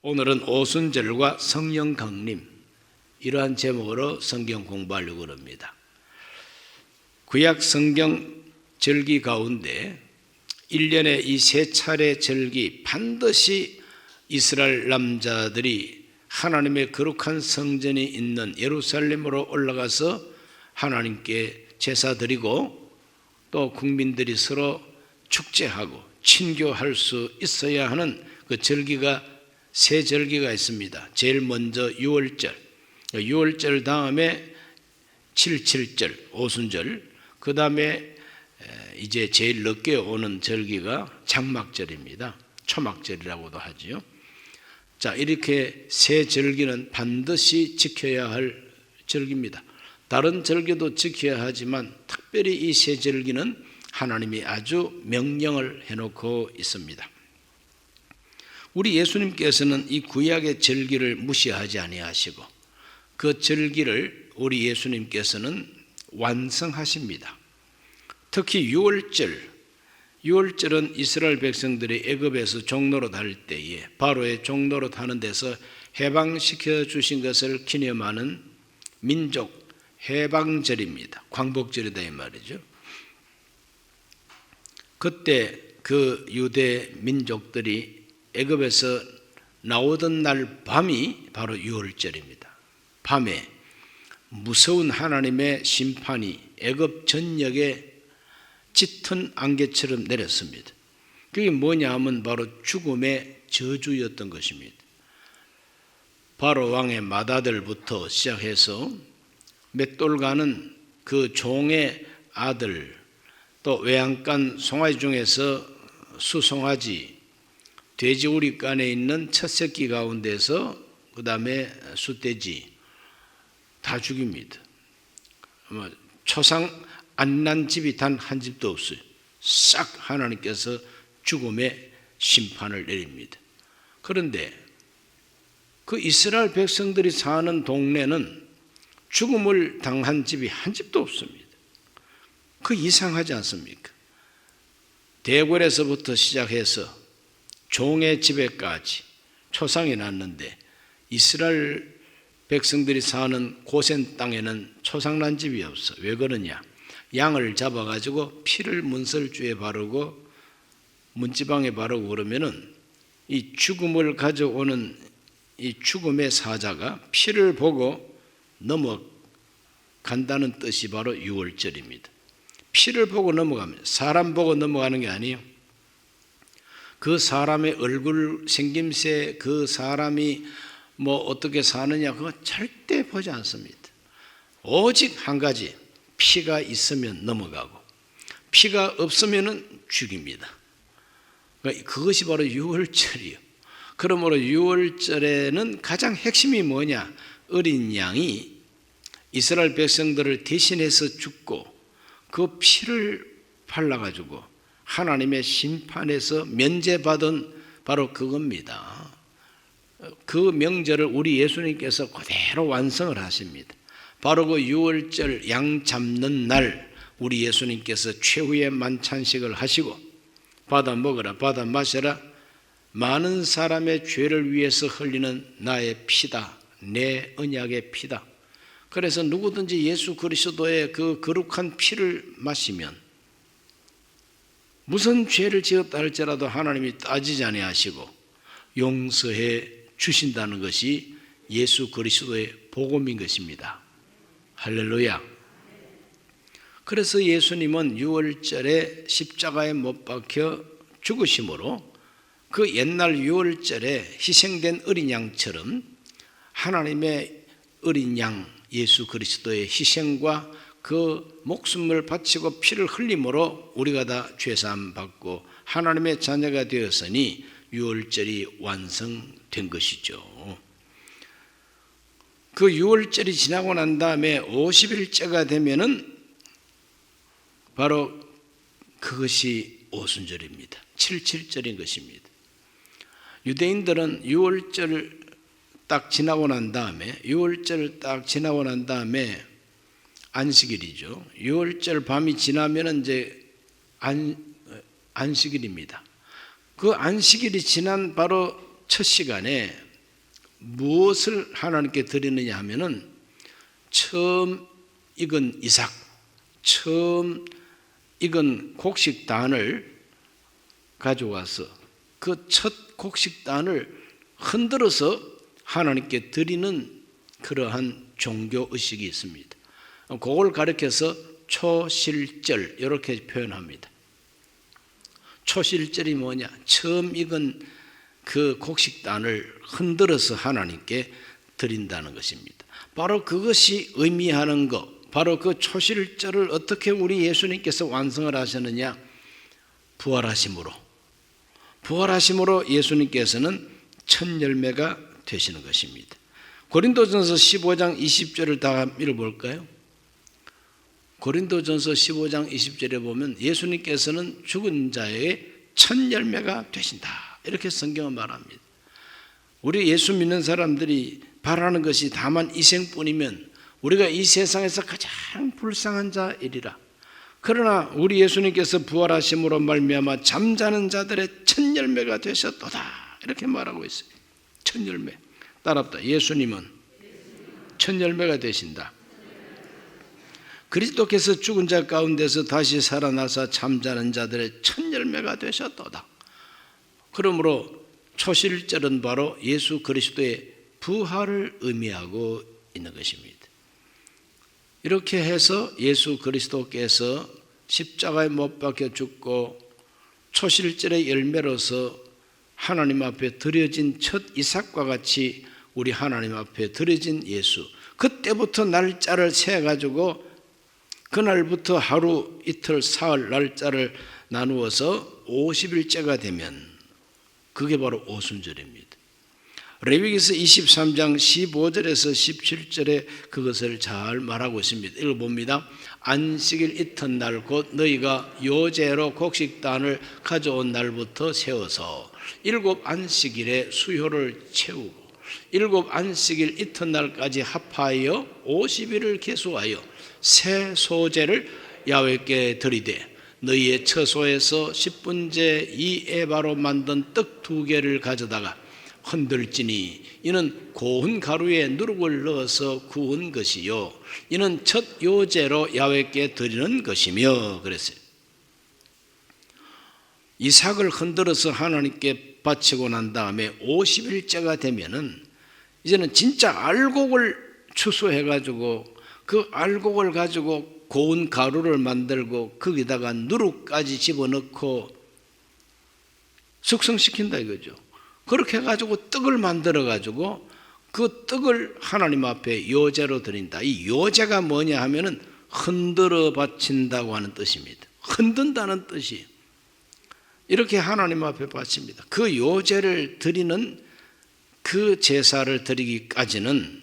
오늘은 오순절과 성령 강림, 이러한 제목으로 성경 공부하려고 합니다. 구약 성경 절기 가운데 1년에 이 세 차례 절기 반드시 이스라엘 남자들이 하나님의 거룩한 성전이 있는 예루살렘으로 올라가서 하나님께 제사 드리고 또 국민들이 서로 축제하고 친교할 수 있어야 하는 그 절기가 세 절기가 있습니다. 제일 먼저 유월절, 유월절 다음에 7.7절, 오순절, 그 다음에 이제 제일 늦게 오는 절기가 장막절입니다. 초막절이라고도 하지요. 자, 이렇게 세 절기는 반드시 지켜야 할 절기입니다. 다른 절기도 지켜야 하지만 특별히 이 세 절기는 하나님이 아주 명령을 해놓고 있습니다. 우리 예수님께서는 이 구약의 절기를 무시하지 아니하시고 그 절기를 우리 예수님께서는 완성하십니다. 특히 유월절은 이스라엘 백성들이 애굽에서 종로로 달 때에 바로의 종로로 타는 데서 해방시켜 주신 것을 기념하는 민족 해방절입니다. 광복절이다 이 말이죠. 그때 그 유대 민족들이 애굽에서 나오던 날 밤이 바로 유월절입니다. 밤에 무서운 하나님의 심판이 애굽 전역에 짙은 안개처럼 내렸습니다. 그게 뭐냐 하면 바로 죽음의 저주였던 것입니다. 바로 왕의 맏아들부터 시작해서 맷돌 가는 그 종의 아들, 또 외양간 송아지 중에서 수송아지, 돼지우리간에 있는 첫 새끼 가운데서 그 다음에 숫돼지 다 죽입니다. 초상 안 난 집이 단 한 집도 없어요. 싹 하나님께서 죽음의 심판을 내립니다. 그런데 그 이스라엘 백성들이 사는 동네는 죽음을 당한 집이 한 집도 없습니다. 그 이상하지 않습니까? 대궐에서부터 시작해서 종의 집에까지 초상이 났는데 이스라엘 백성들이 사는 고센 땅에는 초상난 집이 없어. 왜 그러냐? 양을 잡아가지고 피를 문설주에 바르고 문지방에 바르고 그러면은 이 죽음을 가져오는 이 죽음의 사자가 피를 보고 넘어간다는 뜻이 바로 유월절입니다. 피를 보고 넘어갑니다. 사람 보고 넘어가는 게 아니에요. 그 사람의 얼굴 생김새, 그 사람이 뭐 어떻게 사느냐 그거 절대 보지 않습니다. 오직 한 가지, 피가 있으면 넘어가고 피가 없으면 죽입니다. 그러니까 그것이 바로 유월절이에요. 그러므로 유월절에는 가장 핵심이 뭐냐? 어린 양이 이스라엘 백성들을 대신해서 죽고 그 피를 발라가지고 하나님의 심판에서 면제받은 바로 그겁니다. 그 명절을 우리 예수님께서 그대로 완성을 하십니다. 바로 그 유월절 양 잡는 날 우리 예수님께서 최후의 만찬식을 하시고 받아 먹으라 받아 마셔라 많은 사람의 죄를 위해서 흘리는 나의 피다 내 언약의 피다. 그래서 누구든지 예수 그리스도의 그 거룩한 피를 마시면 무슨 죄를 지었다 할지라도 하나님이 따지지 아니하시고 용서해 주신다는 것이 예수 그리스도의 복음인 것입니다. 할렐루야. 그래서 예수님은 유월절에 십자가에 못 박혀 죽으심으로 그 옛날 유월절에 희생된 어린 양처럼 하나님의 어린 양 예수 그리스도의 희생과 그 목숨을 바치고 피를 흘림으로 우리가 다 죄사함 받고 하나님의 자녀가 되었으니 유월절이 완성된 것이죠. 그 유월절이 지나고 난 다음에 50일째가 되면은 바로 그것이 오순절입니다. 7.7절인 것입니다. 유대인들은 유월절 딱 지나고 난 다음에 안식일이죠. 유월절 밤이 지나면은 이제 안식일입니다. 그 안식일이 지난 바로 첫 시간에 무엇을 하나님께 드리느냐 하면은 처음 익은 이삭, 처음 익은 곡식단을 가져와서 그 첫 곡식단을 흔들어서 하나님께 드리는 그러한 종교 의식이 있습니다. 그걸 가리켜서 초실절 이렇게 표현합니다. 초실절이 뭐냐? 처음 익은 그 곡식단을 흔들어서 하나님께 드린다는 것입니다. 바로 그것이 의미하는 것, 바로 그 초실절을 어떻게 우리 예수님께서 완성을 하셨느냐? 부활하심으로 예수님께서는 첫 열매가 되시는 것입니다. 고린도전서 15장 20절을 다 읽어볼까요? 고린도전서 15장 20절에 보면 예수님께서는 죽은 자의 첫 열매가 되신다, 이렇게 성경은 말합니다. 우리 예수 믿는 사람들이 바라는 것이 다만 이생뿐이면 우리가 이 세상에서 가장 불쌍한 자이리라. 그러나 우리 예수님께서 부활하심으로 말미암아 잠자는 자들의 첫 열매가 되셨도다, 이렇게 말하고 있어요. 첫 열매. 따랍다. 예수님은 첫 열매가 되신다. 그리스도께서 죽은 자 가운데서 다시 살아나서 잠자는 자들의 첫 열매가 되셨도다. 그러므로 초실절은 바로 예수 그리스도의 부활을 의미하고 있는 것입니다. 이렇게 해서 예수 그리스도께서 십자가에 못 박혀 죽고 초실절의 열매로서 하나님 앞에 드려진 첫 이삭과 같이 우리 하나님 앞에 드려진 예수, 그때부터 날짜를 세가지고 그날부터 하루, 이틀, 사흘 날짜를 나누어서 50일째가 되면 그게 바로 오순절입니다. 레위기서 23장 15절에서 17절에 그것을 잘 말하고 있습니다. 읽어봅니다. 안식일 이튿날 곧 너희가 요제로 곡식단을 가져온 날부터 세워서 7 안식일에 수효를 채우고 7 안식일 이튿날까지 합하여 50일을 계수하여 새 소제를 야훼께 드리되 너희의 처소에서 10분째 이 에바로 만든 떡 2개를 가져다가 흔들지니 이는 고운 가루에 누룩을 넣어서 구운 것이요 이는 첫 요제로 야훼께 드리는 것이며 그랬어요. 이삭을 흔들어서 하나님께 바치고 난 다음에 50일째가 되면은 이제는 진짜 알곡을 추수해가지고 그 알곡을 가지고 고운 가루를 만들고 거기다가 누룩까지 집어넣고 숙성시킨다 이거죠. 그렇게 해가지고 떡을 만들어가지고 그 떡을 하나님 앞에 요제로 드린다. 이 요제가 뭐냐 하면은 흔들어 바친다고 하는 뜻입니다. 흔든다는 뜻이에요. 이렇게 하나님 앞에 바칩니다. 그 요제를 드리는 그 제사를 드리기까지는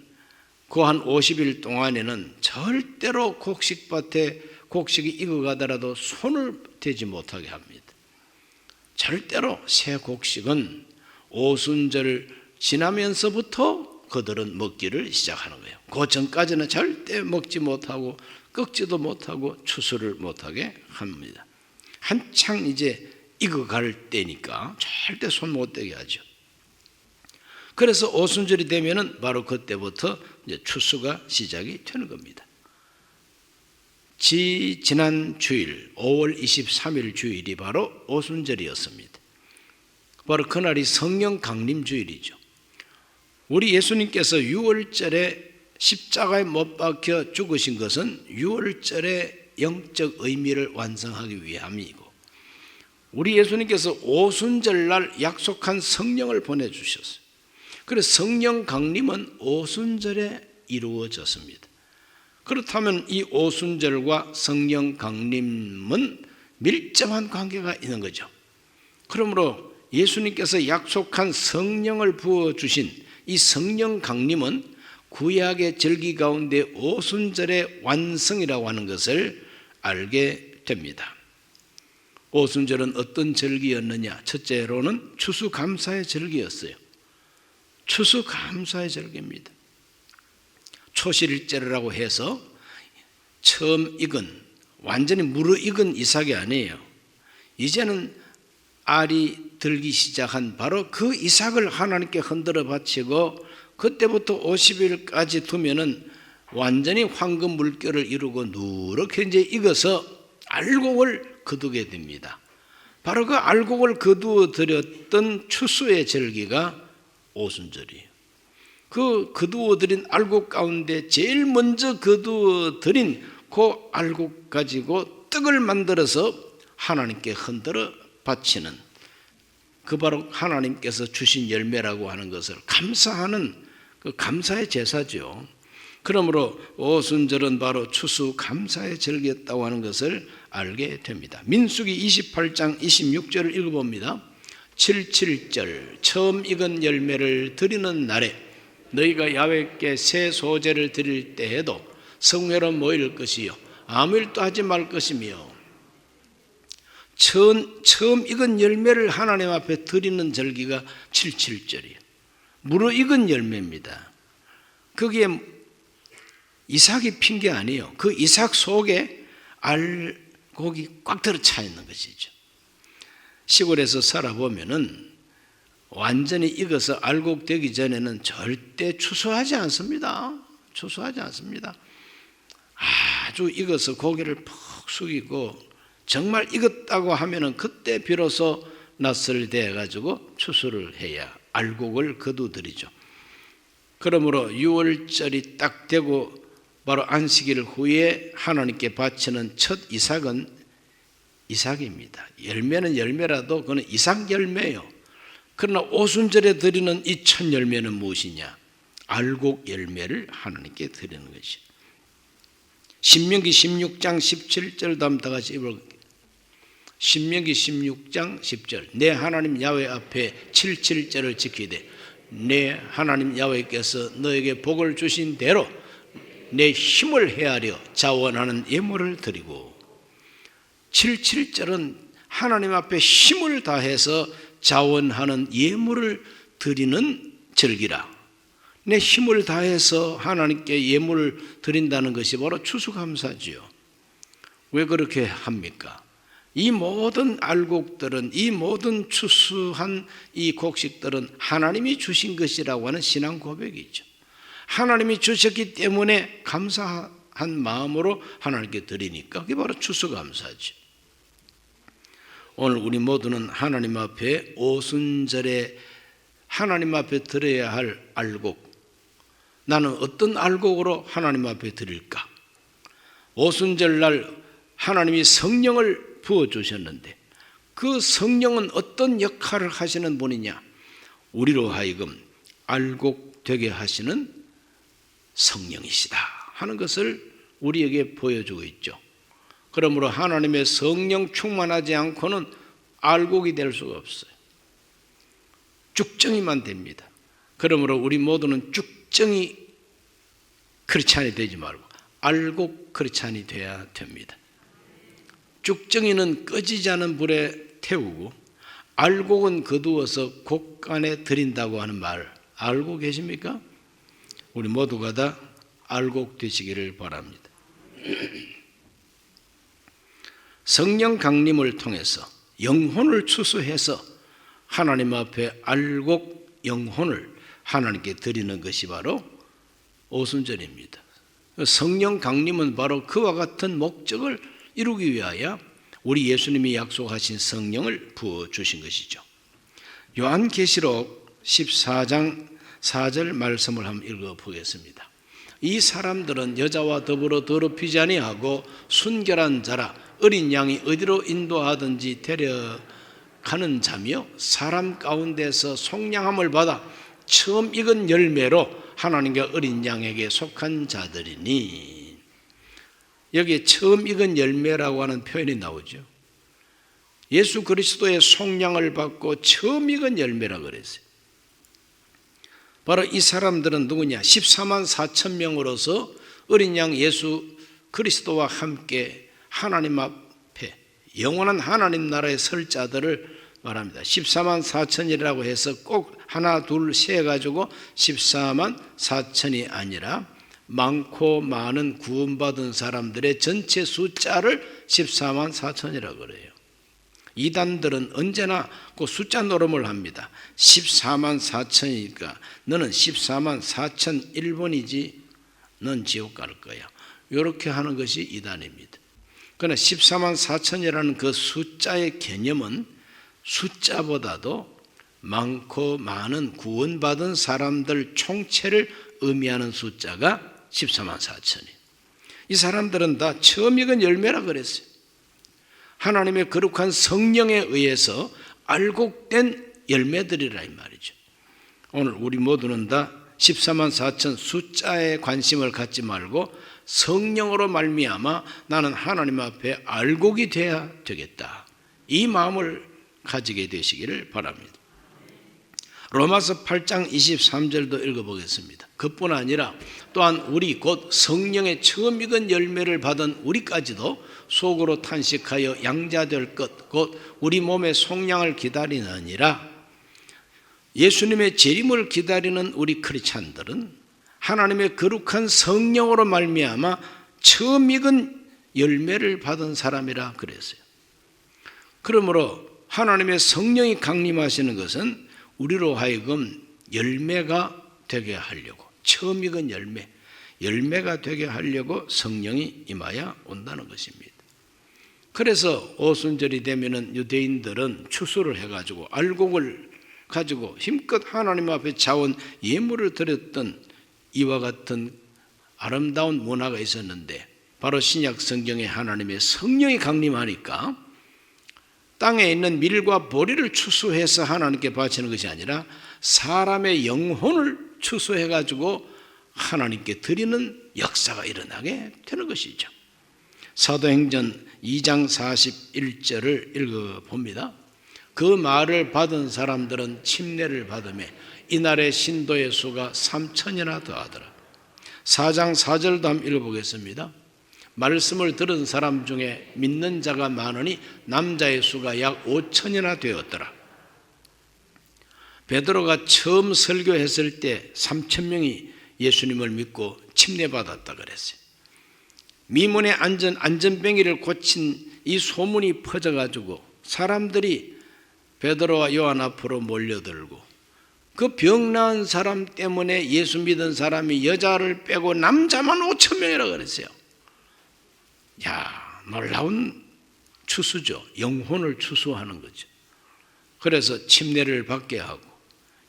그 한 50일 동안에는 절대로 곡식밭에 곡식이 익어가더라도 손을 대지 못하게 합니다. 절대로 새 곡식은 오순절 지나면서부터 그들은 먹기를 시작하는 거예요. 그 전까지는 절대 먹지 못하고 꺾지도 못하고 추수를 못하게 합니다. 한창 이제 익어갈 때니까 절대 손 못 대게 하죠. 그래서 오순절이 되면은 바로 그때부터 이제 추수가 시작이 되는 겁니다. 지난 주일 5월 23일 주일이 바로 오순절이었습니다. 바로 그날이 성령 강림 주일이죠. 우리 예수님께서 6월절에 십자가에 못 박혀 죽으신 것은 6월절의 영적 의미를 완성하기 위함이고 우리 예수님께서 오순절날 약속한 성령을 보내주셨어요. 그래서 성령 강림은 오순절에 이루어졌습니다. 그렇다면 이 오순절과 성령 강림은 밀접한 관계가 있는 거죠. 그러므로 예수님께서 약속한 성령을 부어주신 이 성령 강림은 구약의 절기 가운데 오순절의 완성이라고 하는 것을 알게 됩니다. 오순절은 어떤 절기였느냐? 첫째로는 추수감사의 절기였어요. 추수감사의 절기입니다. 초실절이라고 해서 처음 익은 완전히 무르익은 이삭이 아니에요. 이제는 알이 들기 시작한 바로 그 이삭을 하나님께 흔들어 바치고 그때부터 50일까지 두면은 완전히 황금 물결을 이루고 누렇게 이제 익어서 알곡을 거두게 됩니다. 바로 그 알곡을 거두어 드렸던 추수의 절기가 오순절이에요. 그 거두어 드린 알곡 가운데 제일 먼저 거두어 드린 그 알곡 가지고 떡을 만들어서 하나님께 흔들어 바치는, 그 바로 하나님께서 주신 열매라고 하는 것을 감사하는 그 감사의 제사죠. 그러므로 오순절은 바로 추수 감사의 절기였다고 하는 것을 알게 됩니다. 민수기 28장 26절을 읽어봅니다. 77절 처음 익은 열매를 드리는 날에 너희가 야훼께 새 소제를 드릴 때에도 성회로 모일 것이요 아무 일도 하지 말 것이며, 처음 익은 열매를 하나님 앞에 드리는 절기가 77절이에요. 무르익은 열매입니다. 거기에 이삭이 핀 게 아니에요. 그 이삭 속에 알곡이 꽉 들어차 있는 것이죠. 시골에서 살아보면은 완전히 익어서 알곡 되기 전에는 절대 추수하지 않습니다. 추수하지 않습니다. 아주 익어서 고개를 푹 숙이고 정말 익었다고 하면은 그때 비로소 낯을 대해 가지고 추수를 해야 알곡을 거두드리죠. 그러므로 6월절이 딱 되고 바로 안식일 후에 하나님께 바치는 첫 이삭은 이삭입니다. 열매는 열매라도 그는 이삭 열매예요. 그러나 오순절에 드리는 이 첫 열매는 무엇이냐? 알곡 열매를 하나님께 드리는 것이죠. 신명기 16장 17절도 한번 다 같이 읽어볼게요. 신명기 16장 10절 내 하나님 야훼 앞에 77절을 지키되 내 하나님 야훼께서 너에게 복을 주신 대로 내 힘을 헤아려 자원하는 예물을 드리고, 77절은 하나님 앞에 힘을 다해서 자원하는 예물을 드리는 절기라. 내 힘을 다해서 하나님께 예물을 드린다는 것이 바로 추수감사지요. 왜 그렇게 합니까? 이 모든 알곡들은, 이 모든 추수한 이 곡식들은 하나님이 주신 것이라고 하는 신앙 고백이죠. 하나님이 주셨기 때문에 감사한 마음으로 하나님께 드리니까 그게 바로 추수감사죠. 오늘 우리 모두는 하나님 앞에 오순절에 하나님 앞에 드려야 할 알곡, 나는 어떤 알곡으로 하나님 앞에 드릴까? 오순절 날 하나님이 성령을 부어주셨는데 그 성령은 어떤 역할을 하시는 분이냐? 우리로 하여금 알곡 되게 하시는 성령이시다 하는 것을 우리에게 보여주고 있죠. 그러므로 하나님의 성령 충만하지 않고는 알곡이 될 수가 없어요. 쭉정이만 됩니다. 그러므로 우리 모두는 쭉정이 크리스찬이 되지 말고 알곡 크리스찬이 돼야 됩니다. 쭉정이는 꺼지지 않은 불에 태우고 알곡은 거두어서 곡간에 드린다고 하는 말 알고 계십니까? 우리 모두가 다 알곡 되시기를 바랍니다. 성령 강림을 통해서 영혼을 추수해서 하나님 앞에 알곡 영혼을 하나님께 드리는 것이 바로 오순절입니다. 성령 강림은 바로 그와 같은 목적을 이루기 위하여 우리 예수님이 약속하신 성령을 부어주신 것이죠. 요한계시록 14장 4절 말씀을 한번 읽어보겠습니다. 이 사람들은 여자와 더불어 더럽히지 아니하고 순결한 자라 어린 양이 어디로 인도하든지 데려가는 자며 사람 가운데서 속량함을 받아 처음 익은 열매로 하나님과 어린 양에게 속한 자들이니, 여기에 처음 익은 열매라고 하는 표현이 나오죠. 예수 그리스도의 속량을 받고 처음 익은 열매라고 그랬어요. 바로 이 사람들은 누구냐? 14만 4천 명으로서 어린 양 예수 그리스도와 함께 하나님 앞에 영원한 하나님 나라에 설 자들을 말합니다. 14만 4천이라고 해서 꼭 하나 둘 세 가지고 14만 4천이 아니라 많고 많은 구원받은 사람들의 전체 숫자를 14만 4천이라고 그래요. 이단들은 언제나 그 숫자 노름을 합니다. 14만 4천이니까 너는 14만 4천 1번이지 넌 지옥 갈 거야. 이렇게 하는 것이 이단입니다. 그러나 14만 4천이라는 그 숫자의 개념은 숫자보다도 많고 많은 구원받은 사람들 총체를 의미하는 숫자가 14만 4천이에요. 이 사람들은 다 처음 익은 열매라 그랬어요. 하나님의 거룩한 성령에 의해서 알곡된 열매들이라 이 말이죠. 오늘 우리 모두는 다 14만 4천 숫자에 관심을 갖지 말고 성령으로 말미암아 나는 하나님 앞에 알곡이 되어야 되겠다. 이 마음을 가지게 되시기를 바랍니다. 로마서 8장 23절도 읽어보겠습니다. 그뿐 아니라 또한 우리 곧 성령의 처음 익은 열매를 받은 우리까지도 속으로 탄식하여 양자될 것 곧 우리 몸의 속량을 기다리느니라. 예수님의 재림을 기다리는 우리 크리스찬들은 하나님의 거룩한 성령으로 말미암아 처음 익은 열매를 받은 사람이라 그랬어요. 그러므로 하나님의 성령이 강림하시는 것은 우리로 하여금 열매가 되게 하려고, 처음 익은 열매가 되게 하려고 성령이 임하여 온다는 것입니다. 그래서 오순절이 되면은 유대인들은 추수를 해가지고 알곡을 가지고 힘껏 하나님 앞에 자원 예물을 드렸던 이와 같은 아름다운 문화가 있었는데, 바로 신약 성경에 하나님의 성령이 강림하니까 땅에 있는 밀과 보리를 추수해서 하나님께 바치는 것이 아니라 사람의 영혼을 추수해가지고 하나님께 드리는 역사가 일어나게 되는 것이죠. 사도행전 2장 41절을 읽어봅니다. 그 말을 받은 사람들은 침례를 받으며 이날의 신도의 수가 3천이나 더하더라. 4장 4절도 한번 읽어보겠습니다. 말씀을 들은 사람 중에 믿는 자가 많으니 남자의 수가 약 5천이나 되었더라. 베드로가 처음 설교했을 때 3천 명이 예수님을 믿고 침례받았다 그랬어요. 미문의 안전뱅이를 고친 이 소문이 퍼져가지고 사람들이 베드로와 요한 앞으로 몰려들고 그 병 나은 사람 때문에 예수 믿은 사람이 여자를 빼고 남자만 5천 명이라고 그랬어요. 야, 놀라운 추수죠. 영혼을 추수하는 거죠. 그래서 침례를 받게 하고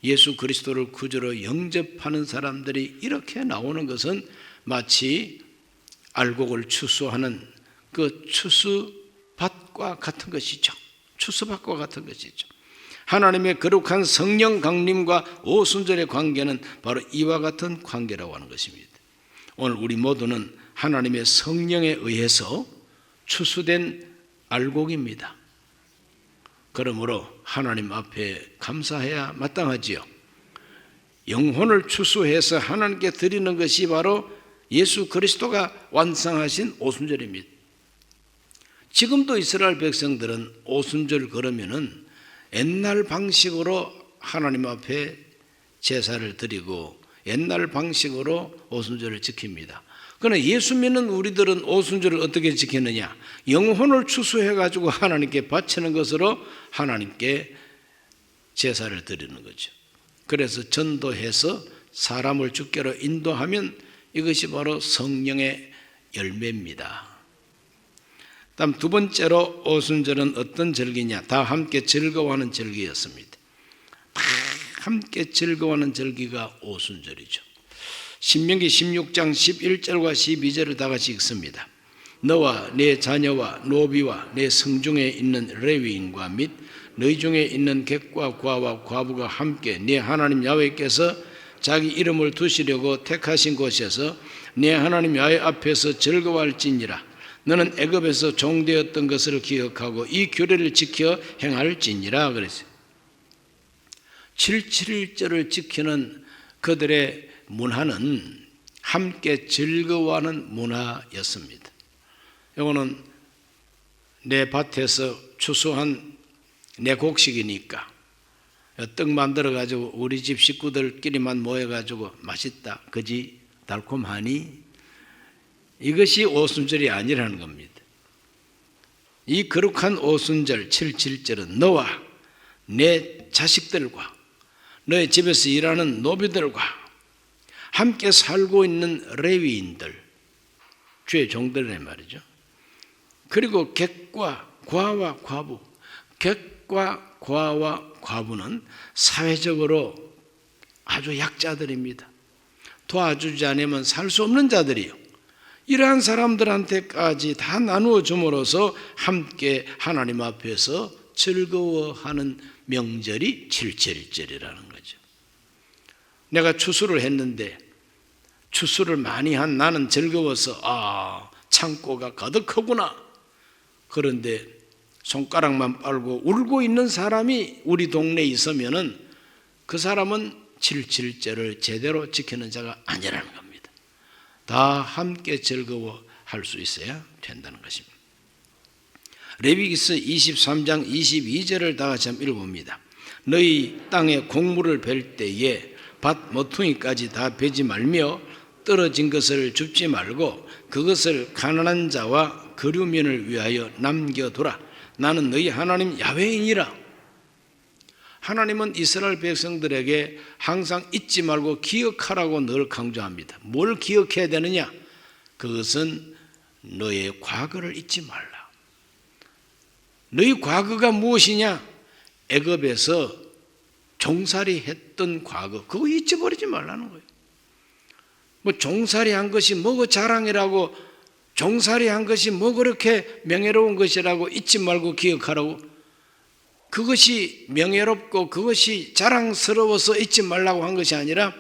예수 그리스도를 구주로 영접하는 사람들이 이렇게 나오는 것은 마치 알곡을 추수하는 그 추수밭과 같은 것이죠. 추수밭과 같은 것이죠. 하나님의 거룩한 성령 강림과 오순절의 관계는 바로 이와 같은 관계라고 하는 것입니다. 오늘 우리 모두는 하나님의 성령에 의해서 추수된 알곡입니다. 그러므로 하나님 앞에 감사해야 마땅하지요. 영혼을 추수해서 하나님께 드리는 것이 바로 예수 그리스도가 완성하신 오순절입니다. 지금도 이스라엘 백성들은 오순절 그러면은 옛날 방식으로 하나님 앞에 제사를 드리고 옛날 방식으로 오순절을 지킵니다. 그러나 예수 믿는 우리들은 오순절을 어떻게 지키느냐? 영혼을 추수해가지고 하나님께 바치는 것으로 하나님께 제사를 드리는 거죠. 그래서 전도해서 사람을 주께로 인도하면 이것이 바로 성령의 열매입니다. 다음 두 번째로 오순절은 어떤 절기냐? 다 함께 즐거워하는 절기였습니다. 다 함께 즐거워하는 절기가 오순절이죠. 신명기 16장 11절과 12절을 다 같이 읽습니다. 너와 네 자녀와 노비와 네 성중에 있는 레위인과 및 너희 중에 있는 객과 과와 과부가 함께 네 하나님 야훼께서 자기 이름을 두시려고 택하신 곳에서 네 하나님 야훼 앞에서 즐거워할지니라. 너는 애굽에서 종되었던 것을 기억하고 이 규례를 지켜 행할지니라 그랬어요. 7.7절을 지키는 그들의 문화는 함께 즐거워하는 문화였습니다. 이거는 내 밭에서 추수한 내 곡식이니까 떡 만들어가지고 우리 집 식구들끼리만 모여가지고 맛있다, 그지 달콤하니? 이것이 오순절이 아니라는 겁니다. 이 거룩한 오순절 77절은 너와 내 자식들과 너의 집에서 일하는 노비들과 함께 살고 있는 레위인들, 주의 종들의 말이죠. 그리고 객과 과와 과부, 객과 과와 과부는 사회적으로 아주 약자들입니다. 도와주지 않으면 살 수 없는 자들이요. 이러한 사람들한테까지 다 나누어 줌으로써 함께 하나님 앞에서 즐거워하는 명절이 77절이라는 거죠. 내가 추수를 했는데 추수를 많이 한 나는 즐거워서 창고가 가득하구나. 그런데 손가락만 빨고 울고 있는 사람이 우리 동네에 있으면은 그 사람은 77절을 제대로 지키는 자가 아니라는 겁니다. 다 함께 즐거워할 수 있어야 된다는 것입니다. 레위기서 23장 22절을 다 같이 한번 읽어봅니다. 너희 땅에 곡물을 벨 때에 밭 모퉁이까지 다 베지 말며 떨어진 것을 줍지 말고 그것을 가난한 자와 거류민을 위하여 남겨두라. 나는 너희 하나님 야훼이니라. 하나님은 이스라엘 백성들에게 항상 잊지 말고 기억하라고 늘 강조합니다. 뭘 기억해야 되느냐? 그것은 너의 과거를 잊지 말라. 너희 과거가 무엇이냐? 애굽에서 종살이 했던 과거, 그거 잊어버리지 말라는 거예요. 뭐 종살이 한 것이 뭐고 자랑이라고, 종살이 한 것이 뭐 그렇게 명예로운 것이라고 잊지 말고 기억하라고. 그것이 명예롭고 그것이 자랑스러워서 잊지 말라고 한 것이 아니라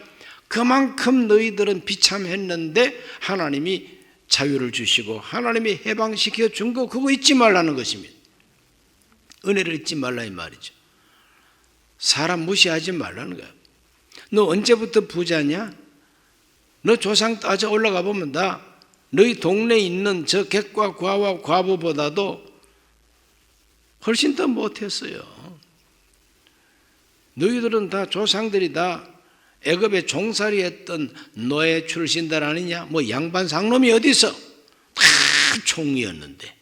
그만큼 너희들은 비참했는데 하나님이 자유를 주시고 하나님이 해방시켜 준 거, 그거 잊지 말라는 것입니다. 은혜를 잊지 말라 이 말이죠. 사람 무시하지 말라는 거야. 너 언제부터 부자냐? 너 조상 따져 올라가 보면 다 너희 동네에 있는 저 객과 과와 과부보다도 훨씬 더 못했어요. 너희들은 다 조상들이 다 애굽에 종살이 했던 노예 출신들 아니냐? 뭐 양반 상놈이 어디 있어? 다 총이었는데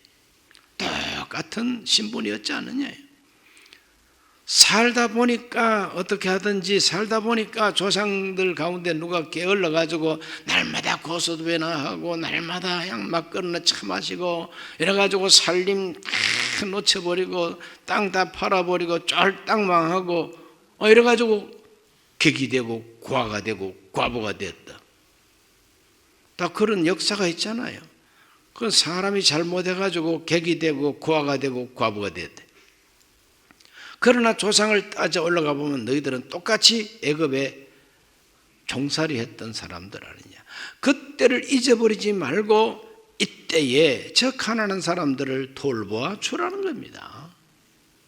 똑같은 신분이었지 않느냐? 살다 보니까 어떻게 하든지 살다 보니까 조상들 가운데 누가 게을러 가지고 날마다 고소도배나 하고 날마다 그냥 막걸리나 차 마시고 이래 가지고 살림 다 놓쳐버리고 땅 다 팔아버리고 쫄딱망하고 이래 가지고 객이 되고 과가 되고 과부가 됐다. 다 그런 역사가 있잖아요. 그건 사람이 잘못해 가지고 객이 되고 과가 되고 과부가 됐대. 그러나 조상을 따져 올라가 보면 너희들은 똑같이 애굽에 종살이 했던 사람들 아니냐. 그때를 잊어버리지 말고 이때에 저 가난한 사람들을 돌보아 주라는 겁니다.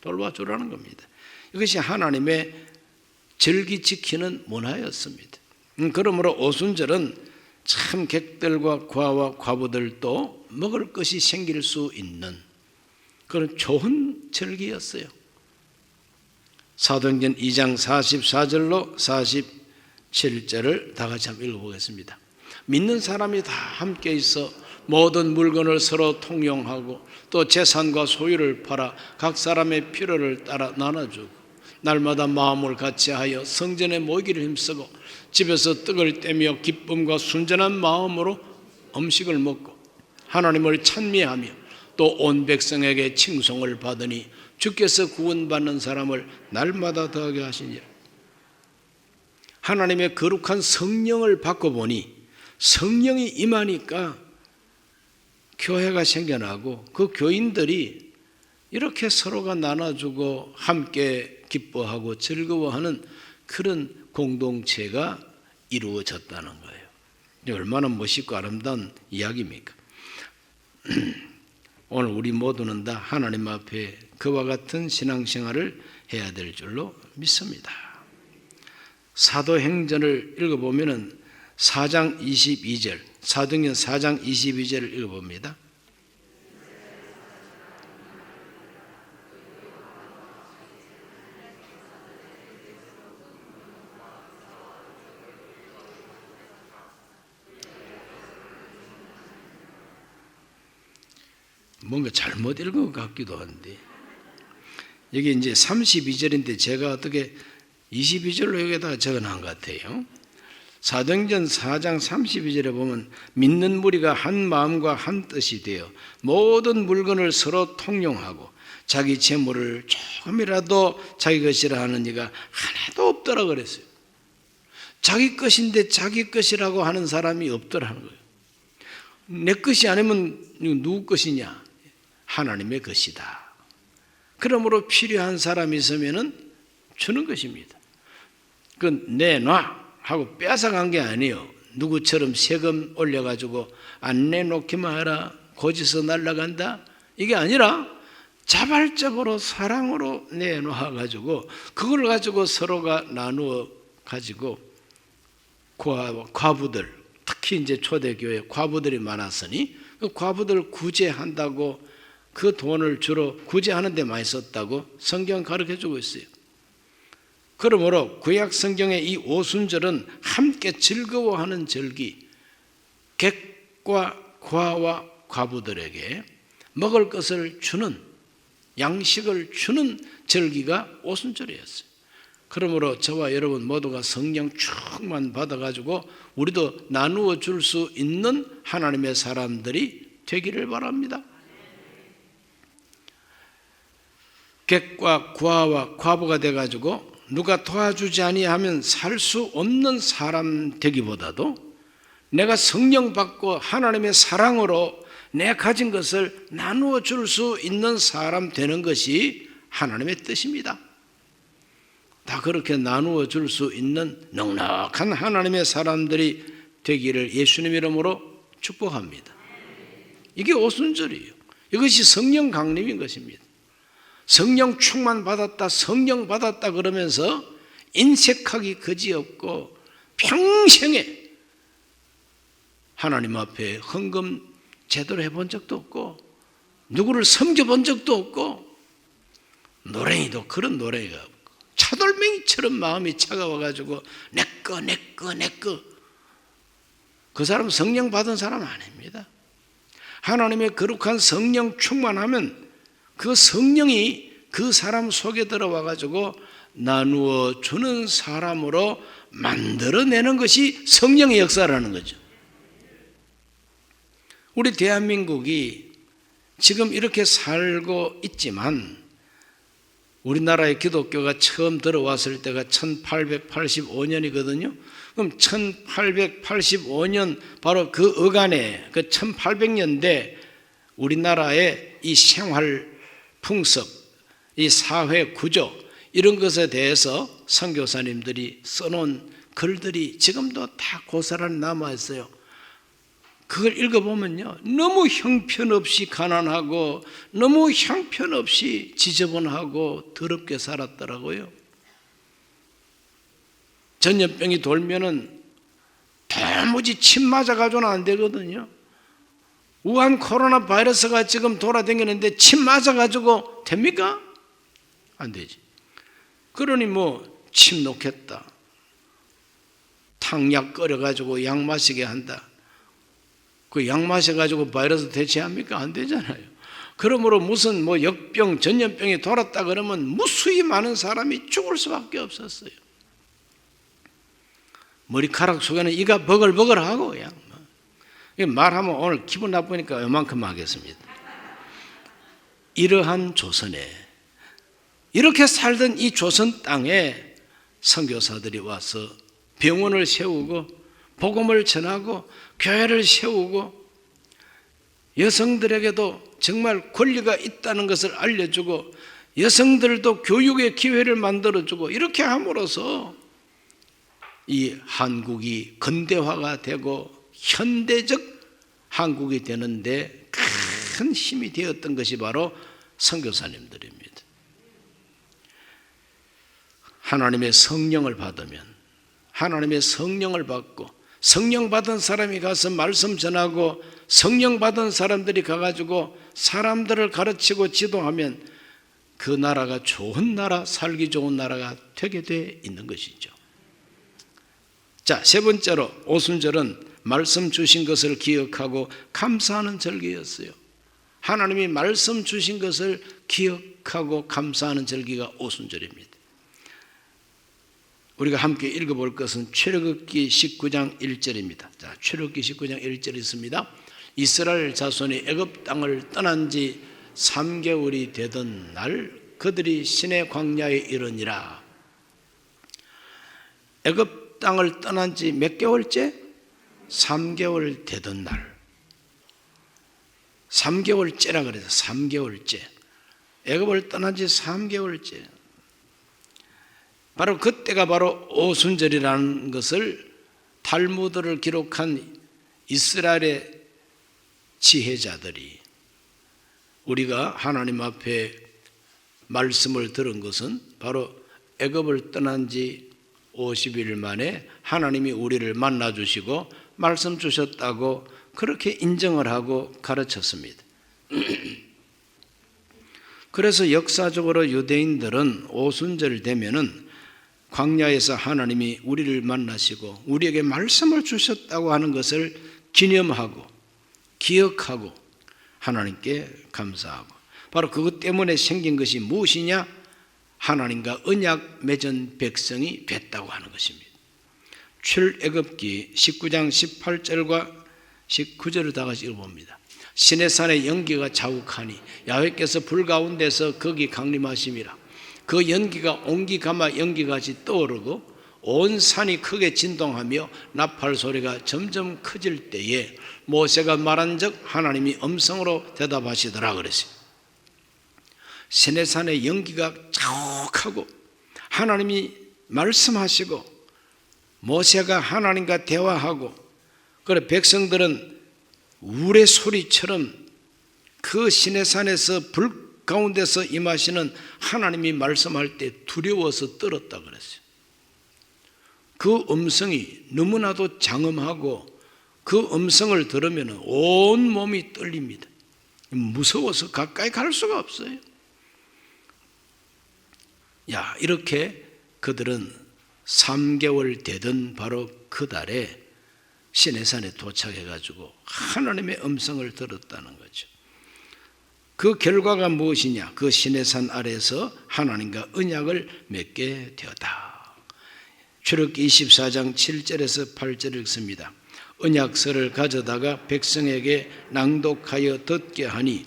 돌보아 주라는 겁니다. 이것이 하나님의 절기 지키는 문화였습니다. 그러므로 오순절은 참 객들과 과와 과부들도 먹을 것이 생길 수 있는 그런 좋은 절기였어요. 사도행전 2장 44절로 47절을 다 같이 한번 읽어보겠습니다. 믿는 사람이 다 함께 있어 모든 물건을 서로 통용하고 또 재산과 소유를 팔아 각 사람의 필요를 따라 나눠주고 날마다 마음을 같이하여 성전에 모이기를 힘쓰고 집에서 떡을 떼며 기쁨과 순전한 마음으로 음식을 먹고 하나님을 찬미하며 또 온 백성에게 칭송을 받으니 주께서 구원받는 사람을 날마다 더하게 하시니라. 하나님의 거룩한 성령을 받고 보니 성령이 임하니까 교회가 생겨나고 그 교인들이 이렇게 서로가 나눠주고 함께 기뻐하고 즐거워하는 그런 공동체가 이루어졌다는 거예요. 얼마나 멋있고 아름다운 이야기입니까? 오늘 우리 모두는 다 하나님 앞에 그와 같은 신앙생활을 해야 될 줄로 믿습니다. 사도행전을 읽어보면 4장 22절, 사도행전 4장 22절을 읽어봅니다. 뭔가 잘못 읽은 것 같기도 한데, 여기 이제 32절인데 제가 어떻게 22절로 여기다가 적어놓은 것 같아요. 사도행전 4장 32절에 보면 믿는 무리가 한 마음과 한 뜻이 되어 모든 물건을 서로 통용하고 자기 재물을 조금이라도 자기 것이라 하는 이가 하나도 없더라 그랬어요. 자기 것인데 자기 것이라고 하는 사람이 없더라는 거예요. 내 것이 아니면 누구 것이냐? 하나님의 것이다. 그러므로 필요한 사람이 있으면 주는 것입니다. 그 내놔 하고 뺏어간 게 아니에요. 누구처럼 세금 올려가지고 안 내놓기만 해라, 고지서 날라간다, 이게 아니라 자발적으로 사랑으로 내놓아가지고 그걸 가지고 서로가 나누어 가지고 과부들, 특히 이제 초대교회 과부들이 많았으니 그 과부들 구제한다고 그 돈을 주로 구제하는 데 많이 썼다고 성경 가르쳐주고 있어요. 그러므로 구약 성경의 이 오순절은 함께 즐거워하는 절기, 객과 과와 과부들에게 먹을 것을 주는, 양식을 주는 절기가 오순절이었어요. 그러므로 저와 여러분 모두가 성령 충만 받아가지고 우리도 나누어 줄 수 있는 하나님의 사람들이 되기를 바랍니다. 객과 과와 과부가 돼가지고 누가 도와주지 아니하면 살 수 없는 사람 되기보다도 내가 성령 받고 하나님의 사랑으로 내 가진 것을 나누어 줄 수 있는 사람 되는 것이 하나님의 뜻입니다. 다 그렇게 나누어 줄 수 있는 넉넉한 하나님의 사람들이 되기를 예수님 이름으로 축복합니다. 이게 오순절이에요. 이것이 성령 강림인 것입니다. 성령 충만 받았다, 성령 받았다 그러면서 인색하기 그지없고 평생에 하나님 앞에 헌금 제대로 해본 적도 없고 누구를 섬겨본 적도 없고 노랭이도 그런 노랭이가 없고 차돌맹이처럼 마음이 차가워가지고 내꺼 그 사람 성령 받은 사람 아닙니다. 하나님의 거룩한 성령 충만하면 그 성령이 그 사람 속에 들어와가지고 나누어 주는 사람으로 만들어내는 것이 성령의 역사라는 거죠. 우리 대한민국이 지금 이렇게 살고 있지만 우리나라의 기독교가 처음 들어왔을 때가 1885년이거든요. 그럼 1885년 바로 그 어간에 그 1800년대 우리나라의 이 생활 풍습, 이 사회 구조 이런 것에 대해서 선교사님들이 써놓은 글들이 지금도 다 고스란히 남아있어요. 그걸 읽어보면요 너무 형편없이 가난하고 너무 형편없이 지저분하고 더럽게 살았더라고요. 전염병이 돌면은 도무지 침 맞아가지고는 안 되거든요. 우한 코로나 바이러스가 지금 돌아다니는데 침 맞아가지고 됩니까? 안 되지. 그러니 뭐 침 놓겠다, 탕약 끓여가지고 약 마시게 한다, 그 약 마셔가지고 바이러스 대체합니까? 안 되잖아요. 그러므로 무슨 뭐 역병, 전염병이 돌았다 그러면 무수히 많은 사람이 죽을 수밖에 없었어요. 머리카락 속에는 이가 버글버글하고 그냥 말하면 오늘 기분 나쁘니까 이만큼 하겠습니다. 이러한 조선에 이렇게 살던 이 조선 땅에 선교사들이 와서 병원을 세우고 복음을 전하고 교회를 세우고 여성들에게도 정말 권리가 있다는 것을 알려주고 여성들도 교육의 기회를 만들어주고 이렇게 함으로써 이 한국이 근대화가 되고 현대적 한국이 되는데 큰 힘이 되었던 것이 바로 선교사님들입니다. 하나님의 성령을 받으면 하나님의 성령을 받고 성령 받은 사람이 가서 말씀 전하고 성령 받은 사람들이 가가지고 사람들을 가르치고 지도하면 그 나라가 좋은 나라, 살기 좋은 나라가 되게 돼 있는 것이죠. 자, 세 번째로 오순절은 말씀 주신 것을 기억하고 감사하는 절기였어요. 하나님이 말씀 주신 것을 기억하고 감사하는 절기가 오순절입니다. 우리가 함께 읽어볼 것은 출애굽기 19장 1절입니다. 자, 출애굽기 19장 1절이 있습니다. 이스라엘 자손이 애굽 땅을 떠난 지 3개월이 되던 날 그들이 시내 광야에 이르니라. 애굽 땅을 떠난 지 몇 개월째? 3개월 되던 날. 3개월째라 그래서 3개월째. 애굽을 떠난 지 3개월째. 바로 그때가 바로 오순절이라는 것을 탈무드를 기록한 이스라엘의 지혜자들이, 우리가 하나님 앞에 말씀을 들은 것은 바로 애굽을 떠난 지 50일 만에 하나님이 우리를 만나 주시고 말씀 주셨다고 그렇게 인정을 하고 가르쳤습니다. 그래서 역사적으로 유대인들은 오순절 되면은 광야에서 하나님이 우리를 만나시고 우리에게 말씀을 주셨다고 하는 것을 기념하고 기억하고 하나님께 감사하고, 바로 그것 때문에 생긴 것이 무엇이냐? 하나님과 언약 맺은 백성이 됐다고 하는 것입니다. 출애굽기 19장 18절과 19절을 다 같이 읽어봅니다. 시내산의 연기가 자욱하니 야훼께서 불 가운데서 거기 강림하심이라. 그 연기가 옹기가마 연기같이 떠오르고 온 산이 크게 진동하며 나팔 소리가 점점 커질 때에 모세가 말한즉 하나님이 음성으로 대답하시더라 그랬어요. 시내산의 연기가 자욱하고 하나님이 말씀하시고 모세가 하나님과 대화하고, 그래 백성들은 우레 소리처럼 그 시내산에서 불 가운데서 임하시는 하나님이 말씀할 때 두려워서 떨었다 그랬어요. 그 음성이 너무나도 장엄하고 그 음성을 들으면 온 몸이 떨립니다. 무서워서 가까이 갈 수가 없어요. 야, 이렇게 그들은 3개월 되던 바로 그 달에 시내산에 도착해가지고 하나님의 음성을 들었다는 거죠. 그 결과가 무엇이냐? 그 시내산 아래에서 하나님과 언약을 맺게 되었다. 출애굽기 24장 7절에서 8절을 읽습니다. 언약서를 가져다가 백성에게 낭독하여 듣게 하니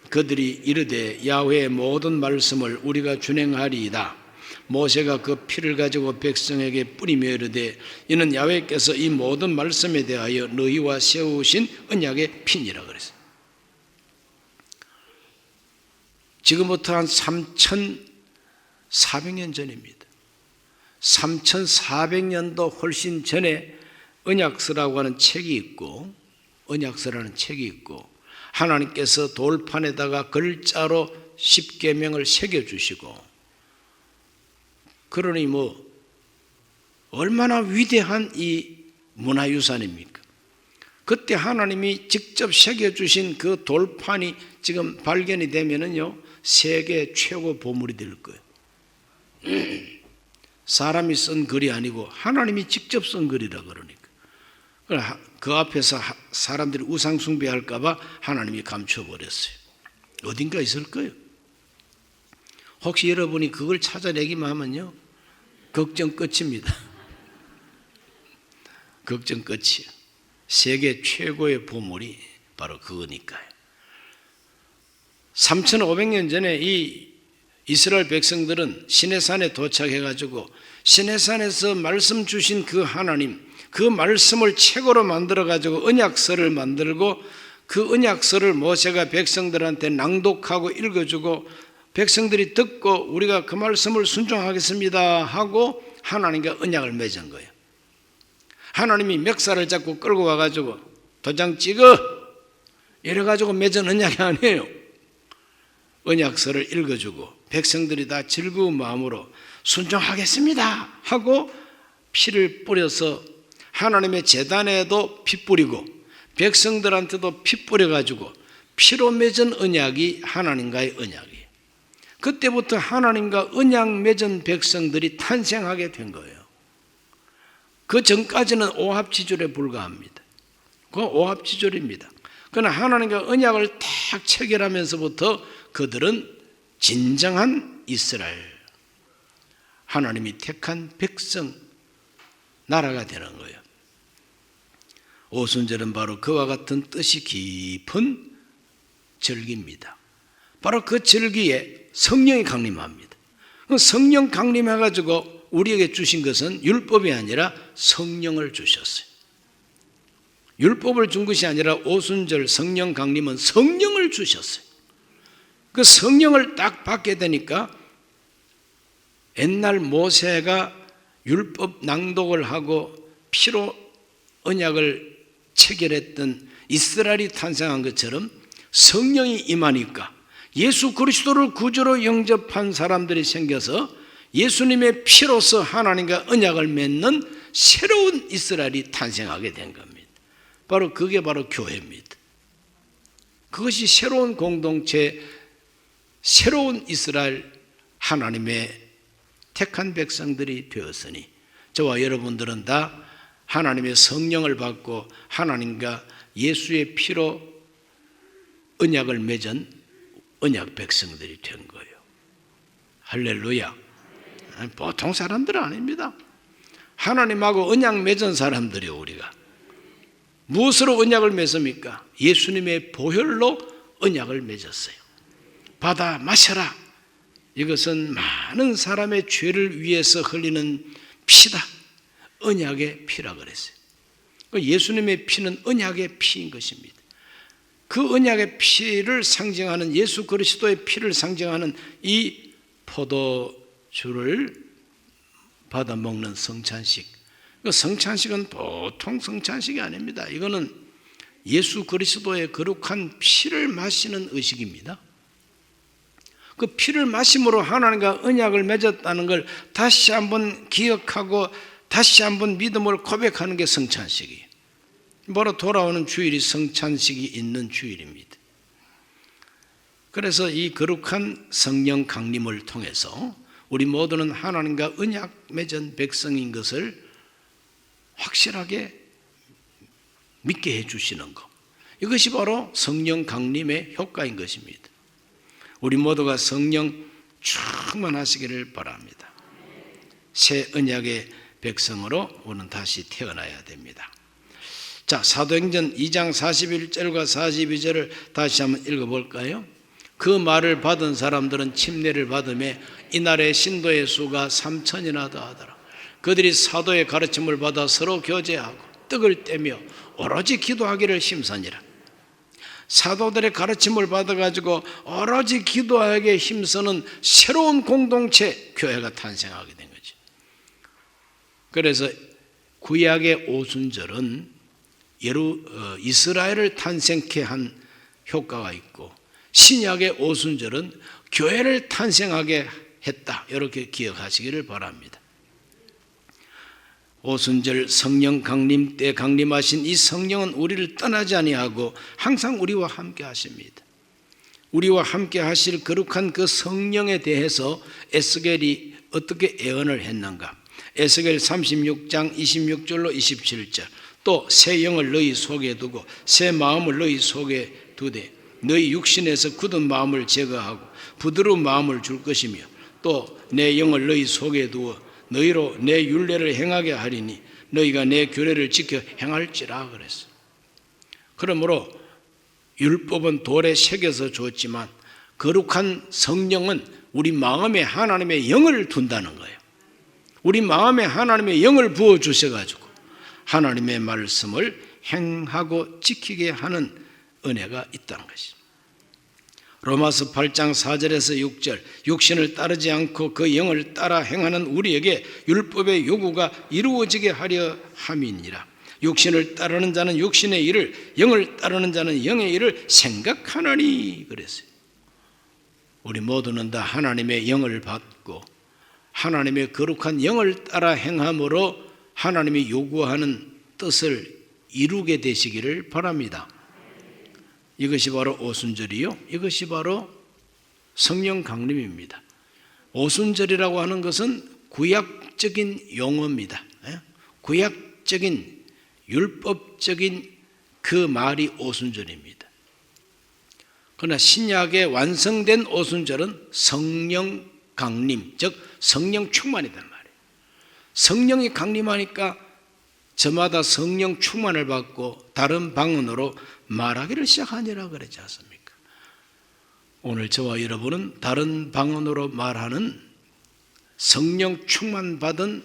그들이 이르되 야훼의 모든 말씀을 우리가 준행하리이다. 모세가 그 피를 가지고 백성에게 뿌리며 이르되 이는 야훼께서 이 모든 말씀에 대하여 너희와 세우신 언약의 피니라 그랬어요. 지금부터 한 3,400년 전입니다. 3,400년도 훨씬 전에 언약서라고 하는 책이 있고, 언약서라는 책이 있고, 하나님께서 돌판에다가 글자로 십계명을 새겨주시고, 그러니 얼마나 위대한 이 문화유산입니까? 그때 하나님이 직접 새겨주신 그 돌판이 지금 발견이 되면은요, 세계 최고 보물이 될 거예요. 사람이 쓴 글이 아니고 하나님이 직접 쓴 글이라 그러니까. 그 앞에서 사람들이 우상 숭배할까 봐 하나님이 감춰버렸어요. 어딘가 있을 거예요. 혹시 여러분이 그걸 찾아내기만 하면요, 걱정 끝입니다. 걱정 끝이에요. 세계 최고의 보물이 바로 그거니까요. 3,500년 전에 이 이스라엘 백성들은 시내산에 도착해가지고 시내산에서 말씀 주신 그 하나님, 그 말씀을 책으로 만들어가지고 언약서를 만들고 그 언약서를 모세가 백성들한테 낭독하고 읽어주고 백성들이 듣고 우리가 그 말씀을 순종하겠습니다 하고 하나님과 언약을 맺은 거예요. 하나님이 멱살을 잡고 끌고 와가지고 도장 찍어 이래가지고 맺은 언약이 아니에요. 언약서를 읽어주고 백성들이 다 즐거운 마음으로 순종하겠습니다 하고 피를 뿌려서 하나님의 제단에도 피 뿌리고 백성들한테도 피 뿌려가지고 피로 맺은 언약이 하나님과의 언약이에요. 그때부터 하나님과 언약 맺은 백성들이 탄생하게 된 거예요. 그 전까지는 오합지졸에 불과합니다. 그건 오합지졸입니다. 그러나 하나님과 언약을 딱 체결하면서부터 그들은 진정한 이스라엘, 하나님이 택한 백성, 나라가 되는 거예요. 오순절은 바로 그와 같은 뜻이 깊은 절기입니다. 바로 그 절기에 성령이 강림합니다. 성령 강림해가지고 우리에게 주신 것은 율법이 아니라 성령을 주셨어요. 율법을 준 것이 아니라 오순절 성령 강림은 성령을 주셨어요. 그 성령을 딱 받게 되니까 옛날 모세가 율법 낭독을 하고 피로 언약을 체결했던 이스라엘이 탄생한 것처럼 성령이 임하니까 예수 그리스도를 구주로 영접한 사람들이 생겨서 예수님의 피로서 하나님과 언약을 맺는 새로운 이스라엘이 탄생하게 된 겁니다. 바로 그게 바로 교회입니다. 그것이 새로운 공동체, 새로운 이스라엘, 하나님의 택한 백성들이 되었으니 저와 여러분들은 다 하나님의 성령을 받고 하나님과 예수의 피로 언약을 맺은 언약 백성들이 된 거예요. 할렐루야. 보통 사람들은 아닙니다. 하나님하고 언약 맺은 사람들이요. 우리가 무엇으로 언약을 맺습니까? 예수님의 보혈로 언약을 맺었어요. 받아 마셔라. 이것은 많은 사람의 죄를 위해서 흘리는 피다. 언약의 피라 그랬어요. 예수님의 피는 언약의 피인 것입니다. 그 언약의 피를 상징하는, 예수 그리스도의 피를 상징하는 이 포도주를 받아 먹는 성찬식. 성찬식은 보통 성찬식이 아닙니다. 이거는 예수 그리스도의 거룩한 피를 마시는 의식입니다. 그 피를 마심으로 하나님과 언약을 맺었다는 걸 다시 한번 기억하고 다시 한번 믿음을 고백하는 게 성찬식이에요. 바로 돌아오는 주일이 성찬식이 있는 주일입니다. 그래서 이 거룩한 성령 강림을 통해서 우리 모두는 하나님과 언약 맺은 백성인 것을 확실하게 믿게 해주시는 것, 이것이 바로 성령 강림의 효과인 것입니다. 우리 모두가 성령 충만하시기를 바랍니다. 새 언약의 백성으로 우리는 다시 태어나야 됩니다. 자, 사도행전 2장 41절과 42절을 다시 한번 읽어볼까요? 그 말을 받은 사람들은 침례를 받으며 이날의 신도의 수가 3,000이나 더하더라. 그들이 사도의 가르침을 받아 서로 교제하고 떡을 떼며 오로지 기도하기를 힘쓰니라. 사도들의 가르침을 받아가지고 오로지 기도하기에 힘쓰는 새로운 공동체, 교회가 탄생하게 된 거죠. 그래서 구약의 오순절은 이스라엘을 탄생케 한 효과가 있고, 신약의 오순절은 교회를 탄생하게 했다. 이렇게 기억하시기를 바랍니다. 오순절 성령 강림 때 강림하신 이 성령은 우리를 떠나지 아니하고 항상 우리와 함께 하십니다. 우리와 함께 하실 거룩한 그 성령에 대해서 에스겔이 어떻게 예언을 했는가? 에스겔 36장 26절로 27절. 또 새 영을 너희 속에 두고 새 마음을 너희 속에 두되 너희 육신에서 굳은 마음을 제거하고 부드러운 마음을 줄 것이며 또 내 영을 너희 속에 두어 너희로 내 율례를 행하게 하리니 너희가 내 규례를 지켜 행할지라 그랬어요. 그러므로 율법은 돌에 새겨서 줬지만 거룩한 성령은 우리 마음에 하나님의 영을 둔다는 거예요. 우리 마음에 하나님의 영을 부어주셔가지고 하나님의 말씀을 행하고 지키게 하는 은혜가 있다는 것입니다. 로마서 8장 4절에서 6절, 육신을 따르지 않고 그 영을 따라 행하는 우리에게 율법의 요구가 이루어지게 하려 함이니라. 육신을 따르는 자는 육신의 일을, 영을 따르는 자는 영의 일을 생각하나니 그랬어요. 우리 모두는 다 하나님의 영을 받고 하나님의 거룩한 영을 따라 행함으로 하나님이 요구하는 뜻을 이루게 되시기를 바랍니다. 이것이 바로 오순절이요, 이것이 바로 성령 강림입니다. 오순절이라고 하는 것은 구약적인 용어입니다. 구약적인 율법적인 그 말이 오순절입니다. 그러나 신약의 완성된 오순절은 성령 강림, 즉 성령 충만이란 말이에요. 성령이 강림하니까 저마다 성령 충만을 받고 다른 방언으로 말하기를 시작하니라 그랬지 않습니까? 오늘 저와 여러분은 다른 방언으로 말하는 성령 충만 받은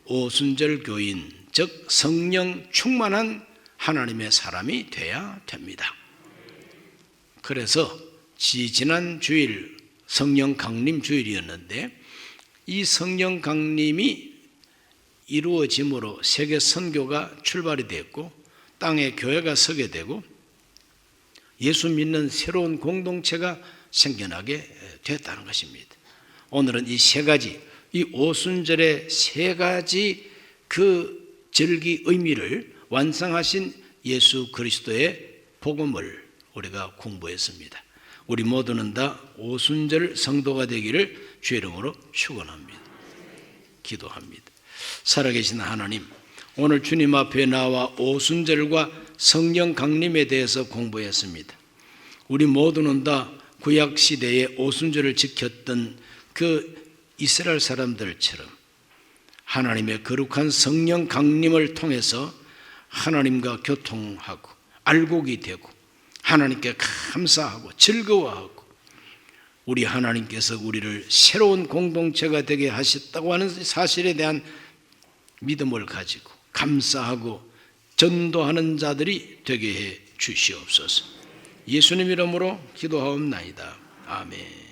오순절 교인, 즉 성령 충만한 하나님의 사람이 돼야 됩니다. 그래서 지난 주일 성령 강림 주일이었는데 이 성령 강림이 이루어짐으로 세계 선교가 출발이 됐고 땅에 교회가 서게 되고 예수 믿는 새로운 공동체가 생겨나게 됐다는 것입니다. 오늘은 이 세 가지, 이 오순절의 세 가지 그 절기 의미를 완성하신 예수 그리스도의 복음을 우리가 공부했습니다. 우리 모두는 다 오순절 성도가 되기를 주의 이름으로 축원합니다. 기도합니다. 살아계신 하나님, 오늘 주님 앞에 나와 오순절과 성령 강림에 대해서 공부했습니다. 우리 모두는 다 구약 시대에 오순절을 지켰던 그 이스라엘 사람들처럼 하나님의 거룩한 성령 강림을 통해서 하나님과 교통하고 알곡이 되고 하나님께 감사하고 즐거워하고 우리 하나님께서 우리를 새로운 공동체가 되게 하셨다고 하는 사실에 대한 믿음을 가지고 감사하고 전도하는 자들이 되게 해 주시옵소서. 예수님 이름으로 기도하옵나이다. 아멘.